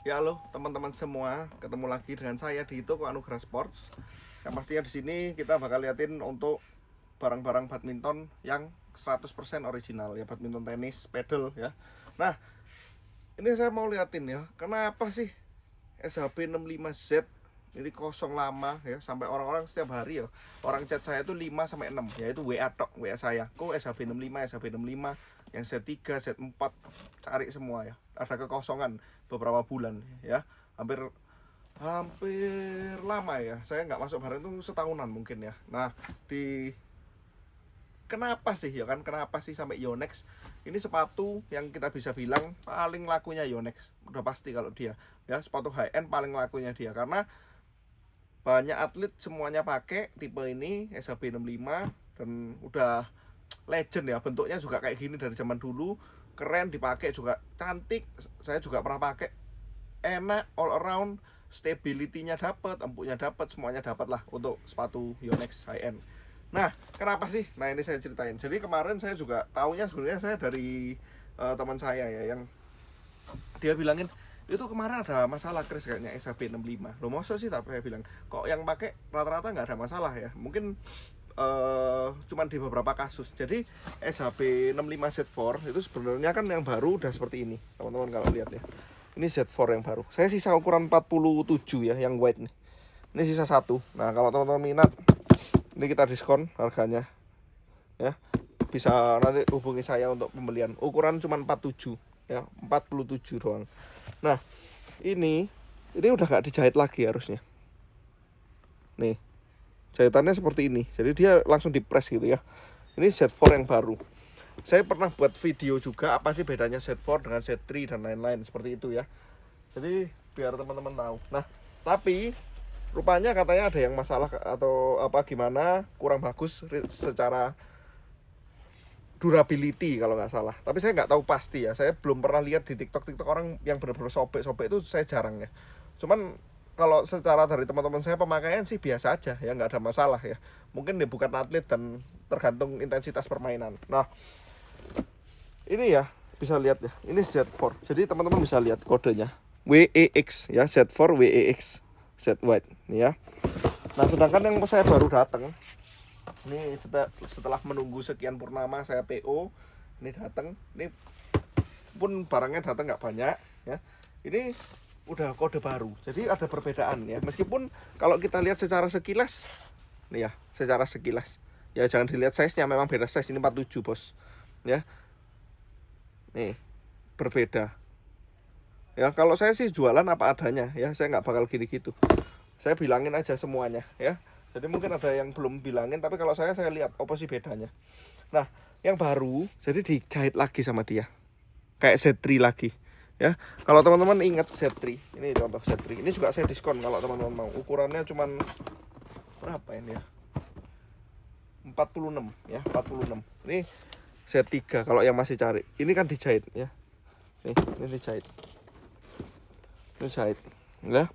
Ya halo teman-teman semua, ketemu lagi dengan saya di Toko Anugerah Sports. Yang pastinya di sini kita bakal liatin untuk barang-barang badminton yang 100% original ya, badminton tenis, pedal ya. Nah, ini saya mau liatin ya, kenapa sih SHB 65Z ini kosong lama ya, sampai orang-orang setiap hari ya orang chat saya itu 5 sampai 6, yaitu WA tok, WA saya. Kok SHB 65, SHB 65 yang Z3, Z4 cari semua ya. Ada kekosongan beberapa bulan ya. Hampir hampir lama ya. Saya nggak masuk barang itu setahunan mungkin ya. Nah, di kenapa sih ya kan, kenapa sih sampai Yonex ini sepatu yang kita bisa bilang paling lakunya Yonex udah pasti kalau dia ya, sepatu high end paling lakunya dia, karena banyak atlet semuanya pakai tipe ini SHB 65 dan udah legend ya, bentuknya juga kayak gini dari zaman dulu, keren, dipakai juga cantik, saya juga pernah pakai, enak, all around, stability-nya dapat, empuknya dapat, semuanya dapat lah untuk sepatu Yonex high end. Nah, kenapa sih? Nah, ini saya ceritain. Jadi kemarin saya juga taunya sebenarnya saya dari teman saya ya, yang dia bilangin itu kemarin ada masalah crash kayaknya SHB 65. Loh, masa sih? Tapi saya bilang, kok yang pakai rata-rata nggak ada masalah ya. Mungkin cuman di beberapa kasus. Jadi SHB 65 Z4 itu sebenarnya kan yang baru udah seperti ini, teman-teman kalau lihat ya. Ini Z4 yang baru. Saya sisa ukuran 47 ya, yang white nih. Ini sisa satu. Nah, kalau teman-teman minat, ini kita diskon harganya ya, bisa nanti hubungi saya untuk pembelian. Ukuran cuma 47 ya, 47 doang. Nah, ini udah gak dijahit lagi harusnya. Nih, jahitannya seperti ini. Jadi dia langsung dipres gitu ya. Ini Z4 yang baru. Saya pernah buat video juga apa sih bedanya Z4 dengan Z3 dan lain-lain seperti itu ya. Jadi biar teman-teman tahu. Nah, tapi rupanya katanya ada yang masalah atau apa gimana, kurang bagus secara durability kalau nggak salah. Tapi saya nggak tahu pasti ya. Saya belum pernah lihat di TikTok orang yang benar-benar sobek-sobek, itu saya jarang ya. Cuman kalau secara dari teman-teman saya pemakaian sih biasa aja ya, nggak ada masalah ya. Mungkin dia bukan atlet dan tergantung intensitas permainan. Nah, ini ya bisa lihat ya. Ini Z4. Jadi teman-teman bisa lihat kodenya WEX ya, Z4 WEX. Z white ya. Nah, sedangkan yang saya baru datang ini setelah menunggu sekian purnama saya PO, ini datang, ini pun barangnya datang nggak banyak ya. Ini udah kode baru, jadi ada perbedaan ya. Meskipun kalau kita lihat secara sekilas nih ya, secara sekilas ya, jangan dilihat size nya, memang beda size. Ini 47 bos ya, nih berbeda ya. Kalau saya sih jualan apa adanya ya, saya nggak bakal gini gitu, saya bilangin aja semuanya ya. Jadi mungkin ada yang belum bilangin, tapi kalau saya lihat apa sih bedanya. Nah, yang baru jadi dijahit lagi sama dia kayak Z3 lagi ya. Kalau teman-teman ingat Z3, ini contoh Z3, ini juga saya diskon kalau teman-teman mau. Ukurannya cuman berapa ini ya, 46 ya, 46. Ini Z3 kalau yang masih cari. Ini kan dijahit ya, ini dijahit, ini jahit ya.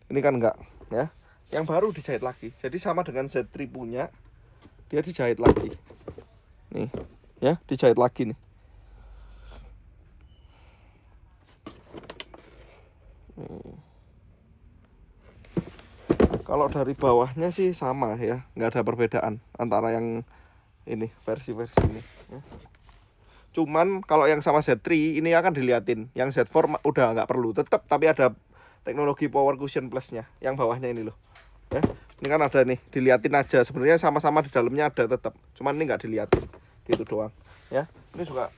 Ini kan enggak ya, yang baru dijahit lagi. Jadi sama dengan Z3 punya, dia dijahit lagi nih ya, dijahit lagi nih. Kalau dari bawahnya sih sama ya, nggak ada perbedaan antara yang ini versi-versi ini ya. Cuman kalau yang sama Z3 ini akan diliatin, yang Z4 udah nggak perlu tetap, tapi ada teknologi power cushion plusnya yang bawahnya ini loh ya. Ini kan ada nih, diliatin aja, sebenarnya sama-sama di dalamnya ada tetap, cuman ini nggak diliatin gitu doang ya. Ini juga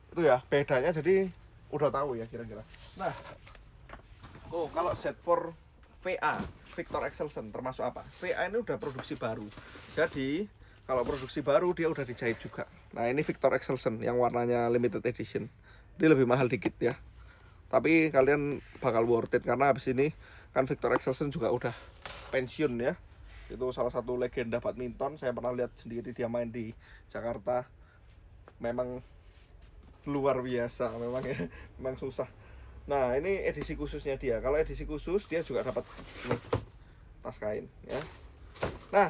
itu ya bedanya, jadi udah tahu ya kira-kira. Nah, kalau Z4 VA, Victor Axelsen, termasuk apa? VA ini udah produksi baru, jadi kalau produksi baru dia udah dijahit juga. Nah, ini Victor Axelsen yang warnanya limited edition, dia lebih mahal dikit ya, tapi kalian bakal worth it karena habis ini kan Victor Axelsen juga udah pensiun ya. Itu salah satu legenda badminton, saya pernah lihat sendiri dia main di Jakarta. Memang luar biasa memang ya, memang susah. Nah, ini edisi khususnya dia. Kalau edisi khusus dia juga dapat nih tas kain ya. Nah,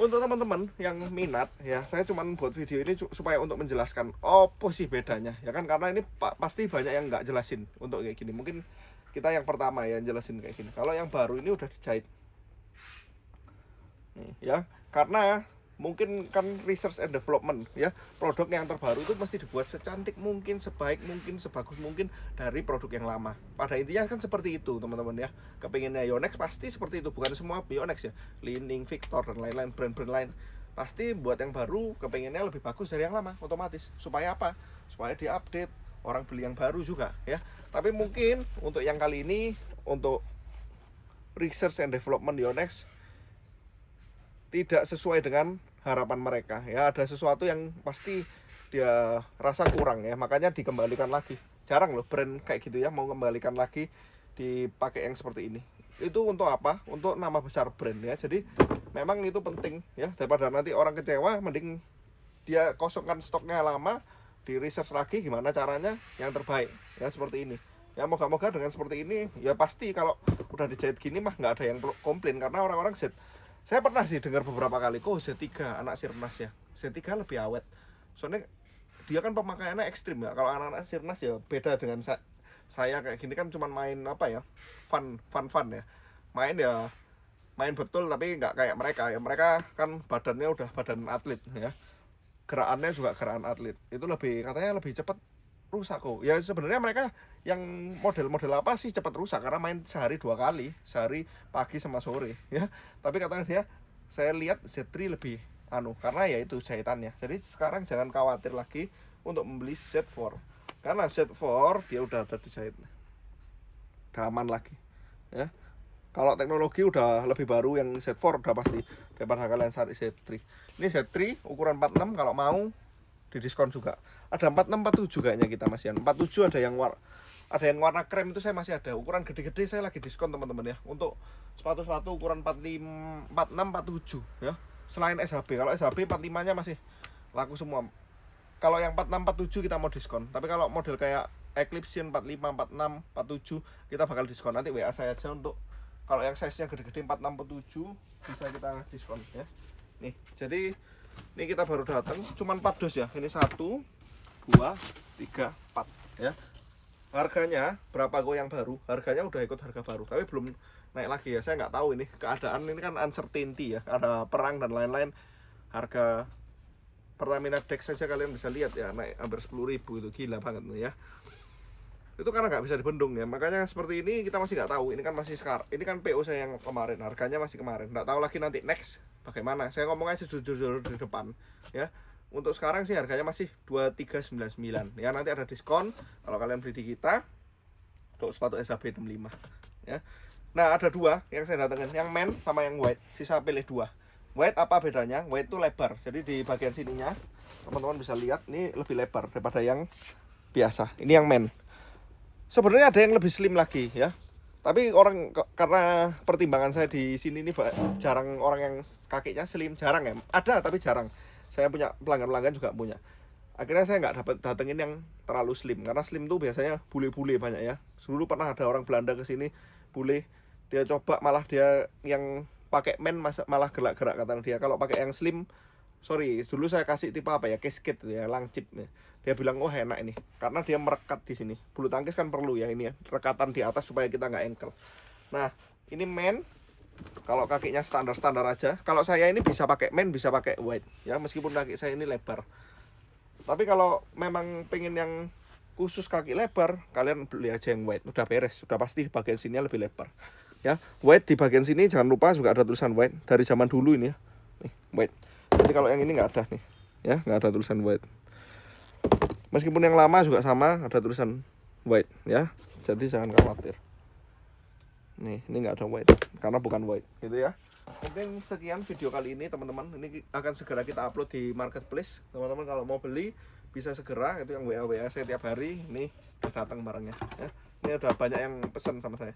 Untuk teman-teman yang minat ya, saya cuman buat video ini supaya untuk menjelaskan apa sih bedanya ya kan, karena ini pasti banyak yang nggak jelasin untuk kayak gini. Mungkin kita yang pertama ya jelasin kayak gini. Kalau yang baru ini udah dijahit nih ya, karena mungkin kan research and development ya, produk yang terbaru itu mesti dibuat secantik mungkin, sebaik mungkin, sebagus mungkin dari produk yang lama. Pada intinya kan seperti itu teman-teman ya. Kepinginnya Yonex pasti seperti itu, bukan semua Yonex ya, Li-Ning, Victor dan lain-lain, brand-brand lain pasti buat yang baru kepinginnya lebih bagus dari yang lama otomatis. Supaya apa? Supaya diupdate, orang beli yang baru juga ya. Tapi mungkin untuk yang kali ini, untuk research and development Yonex tidak sesuai dengan harapan mereka ya, ada sesuatu yang pasti dia rasa kurang ya, makanya dikembalikan lagi. Jarang loh brand kayak gitu ya mau kembalikan lagi dipakai yang seperti ini. Itu untuk apa? Untuk nama besar brand ya. Jadi memang itu penting ya, daripada nanti orang kecewa, mending dia kosongkan stoknya lama, di research lagi gimana caranya yang terbaik ya, seperti ini ya. Moga-moga dengan seperti ini ya, pasti kalau udah dijahit gini mah nggak ada yang komplain, karena orang-orang saya pernah sih dengar beberapa kali, kok Z3 anak Sirnas ya, Z3 lebih awet. Soalnya dia kan pemakaiannya ekstrim ya. Kalau anak-anak Sirnas ya beda dengan saya kayak gini kan cuman main apa ya, fun ya. Main betul, tapi nggak kayak mereka ya. Mereka kan badannya udah badan atlet ya. Gerakannya juga gerakan atlet. Itu katanya lebih cepat rusak kok. Ya sebenarnya mereka yang model-model apa sih cepat rusak, karena main sehari 2 kali, sehari pagi sama sore ya. Tapi katanya dia, saya lihat Z3 lebih karena ya itu jahitannya. Jadi sekarang jangan khawatir lagi untuk membeli Z4, karena Z4 dia udah ada dijahit, udah aman lagi ya. Kalau teknologi udah lebih baru yang Z4 udah pasti daripada kalian cari Z3. Ini Z3 ukuran 46, kalau mau didiskon juga. Ada 46, 47 kayaknya kita masih 47, ada yang warna krem itu saya masih ada. Ukuran gede-gede saya lagi diskon teman-teman ya. Untuk sepatu-sepatu ukuran 45, 46, 47 ya. Selain SHB, kalau SHB 45-nya masih laku semua. Kalau yang 46, 47 kita mau diskon. Tapi kalau model kayak Eclipse 45, 46, 47 kita bakal diskon. Nanti WA saya aja untuk kalau yang size-nya gede-gede 46, 47 bisa kita diskon ya. Nih, jadi ini kita baru datang, cuman 4 dos ya. Ini 1, 2, 3, 4 ya. Harganya berapa kok yang baru? Harganya udah ikut harga baru, tapi belum naik lagi ya. Saya nggak tahu ini keadaan, ini kan uncertainty ya, ada perang dan lain-lain. Harga Pertamina Dex saja kalian bisa lihat ya, naik hampir 10.000, itu gila banget ya. Itu karena nggak bisa dibendung ya, makanya seperti ini kita masih nggak tahu. Ini kan masih sekarang, ini kan PO saya yang kemarin, harganya masih kemarin, nggak tahu lagi nanti next bagaimana. Saya ngomong aja jujur-jujur di depan ya. Untuk sekarang sih harganya masih 2399 ya. Nanti ada diskon kalau kalian beli di kita untuk sepatu SHB 65 ya. Nah, ada 2 yang saya datangin, yang men sama yang white. Sisa pilih 2. White apa bedanya? White itu lebar, jadi di bagian sininya teman-teman bisa lihat ini lebih lebar daripada yang biasa. Ini yang men. Sebenarnya ada yang lebih slim lagi ya. Tapi karena pertimbangan saya di sini ini jarang orang yang kakinya slim, jarang ya. Ada tapi jarang. Saya punya pelanggan-pelanggan juga punya. Akhirnya saya nggak dapat datengin yang terlalu slim, karena slim tuh biasanya bule-bule banyak ya. Dulu pernah ada orang Belanda ke sini, bule, dia coba malah dia yang pakai men malah gerak-gerak katanya dia. Kalau pakai yang slim, sorry, dulu saya kasih tipe apa ya, casket ya, lancip ya. Dia bilang oh enak ini, karena dia merekat di sini. Bulu tangkis kan perlu ya ini ya, rekatan di atas supaya kita nggak engkel. Nah, ini men, kalau kakinya standar-standar aja. Kalau saya ini bisa pakai men, bisa pakai white ya, meskipun kaki saya ini lebar. Tapi kalau memang pengen yang khusus kaki lebar, kalian beli aja yang white, udah beres, udah pasti di bagian sini lebih lebar ya. White di bagian sini jangan lupa juga ada tulisan white dari zaman dulu ini ya. Nih, white. Jadi kalau yang ini nggak ada nih ya, nggak ada tulisan white. Meskipun yang lama juga sama, ada tulisan white ya. Jadi jangan khawatir. Nih, ini nggak ada white karena bukan white gitu ya. Mungkin sekian video kali ini teman-teman. Ini akan segera kita upload di marketplace. Teman-teman kalau mau beli bisa segera, itu yang WA saya tiap hari. Ini udah datang barangnya ya. Ini udah banyak yang pesan sama saya.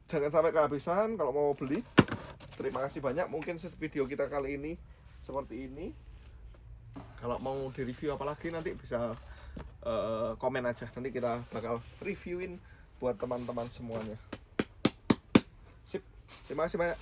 Jangan sampai kehabisan kalau mau beli. Terima kasih banyak. Mungkin video kita kali ini seperti ini. Kalau mau di review apalagi nanti bisa komen aja. Nanti kita bakal reviewin buat teman-teman semuanya. Sip. Terima kasih banyak.